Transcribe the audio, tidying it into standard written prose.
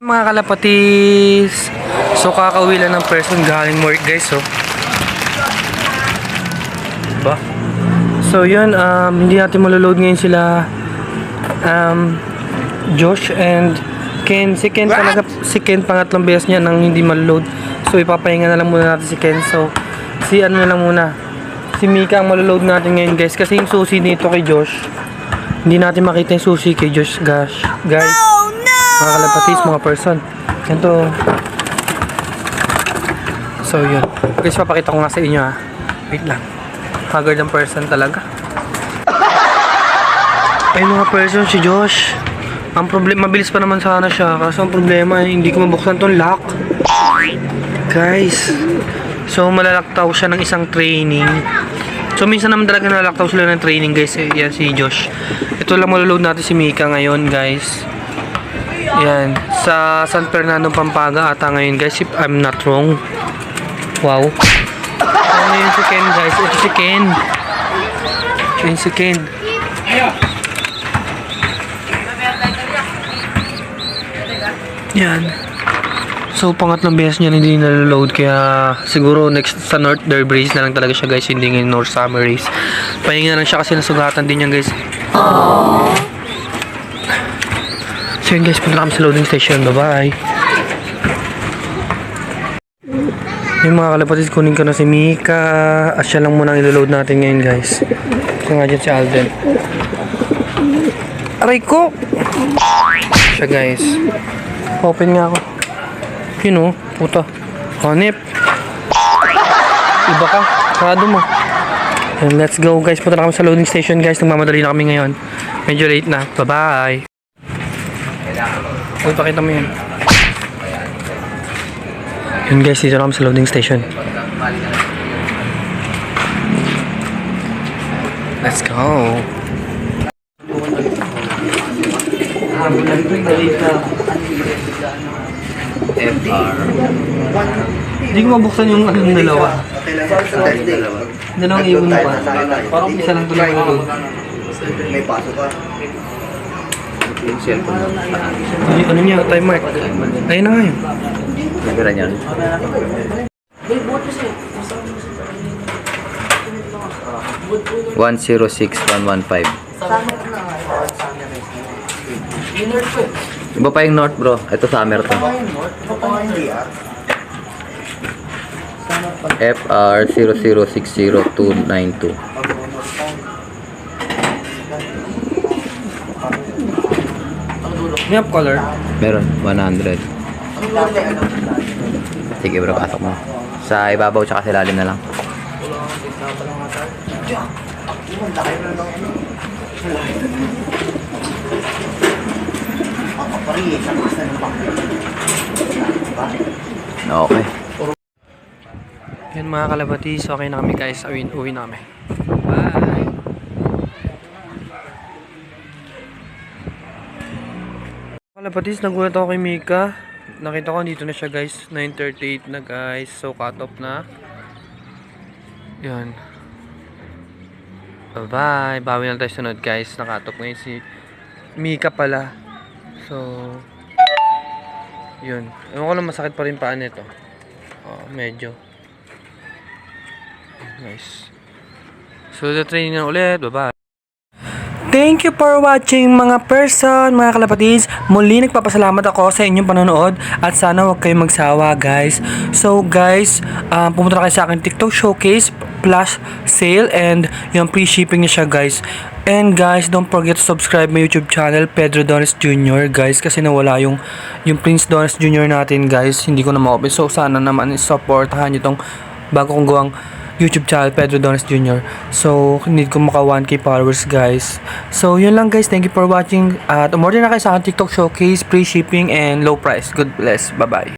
Mga kalapatis, so kakauwi lang ng person galing work guys, so diba? So yun, hindi natin maloload ngayon sila Josh and Ken. Si Ken talaga, si Ken pangatlong beses niya nang hindi maloload, so ipapahinga na lang muna natin si Ken. So si ano na lang muna, si Mika ang maloload natin ngayon guys, kasi yung susi dito kay Josh, hindi natin makita yung susi kay Josh guys. Mga kalapatis, mga person. Ito. So yun guys, papakita ko nga sa inyo ha. Wait lang, haggard ang person talaga. Ay mga person, si Josh, ang problema, mabilis pa naman sana siya, kaso ang problema hindi ko mabuksan tong lock guys. So malalaktaw siya ng isang training. So minsan naman talaga nalalaktaw sila ng training guys. Yan si Josh. Ito lang maloload natin si Mika ngayon guys. Yan, sa San Fernando, Pampanga ata ngayon guys, if I'm not wrong. Wow. Ano yun si Ken guys? Ito si Ken. Yun si Ken. Yan. So pangatlong beses niya hindi naloload, kaya siguro next sa North Derby Race na lang talaga siya guys, hindi ngayon North Summer Race. Pahinga na lang siya kasi nasugatan din yan guys. So yun guys, punta kami sa loading station. Bye bye. Yung mga kalapatis, kunin ko na si Mika at siya lang muna ang iloload natin ngayon guys. So nga dyan si Alden. Aray ko! Siya guys. Open nga ako. Yun o, puta. Hanip. Iba ka, sarado mo. And let's go guys, punta na kami sa loading station guys. Nagmamadali na kami ngayon. Medyo late na. Bye bye. Uy, pakita mo yun. Yun guys, dito na kami sa loading station. Let's go. FR. Hindi ko mabuksan yung ano yung dalawa. Dalawang ibon pa. Parang isa lang tuloy ko. May paso pa. Yung cellphone mo. Ano niya? Time mark. Ayun na nga yun. Nagara niyan. 106115. Iba pa yung North bro. Ito summer to. FR 0060292. May up color? Meron 100. Sige bro, pasok mo. Sa ibabaw tsaka sa ilalim na lang. Okay. Yan mga kalabatis, okay na kami guys. Uwi na kami. Bye! Kalabatis, nagulat ako kay Mika. Nakita ko dito na siya guys. 9:38 na guys. So cut off na. Yan. Bye bye. Bawi na tayo sunod guys. Nakat off ngayon si Mika pala. So yun. Ewan ko lang, masakit pa rin paan nito. Medyo. Nice. So the training na ulit. Bye bye. Thank you for watching mga person, mga kalapatis. Muli nagpapasalamat ako sa inyong panonood at sana huwag kayong magsawa guys. So guys, pumunta na kayo sa akin TikTok showcase plus sale and yung free shipping niya siya guys. And guys, don't forget to subscribe my YouTube channel Pedro Dones Jr. guys, kasi nawala yung Prince Dones Jr. natin guys. Hindi ko na ma-open. So sana naman supportahan niyo tong bago kong gawang YouTube channel Pedro Dones Jr. So need ko maka 1K followers guys. So yun lang guys, thank you for watching. At umorder na kayo sa akin TikTok showcase, free shipping and low price. God bless. Bye bye.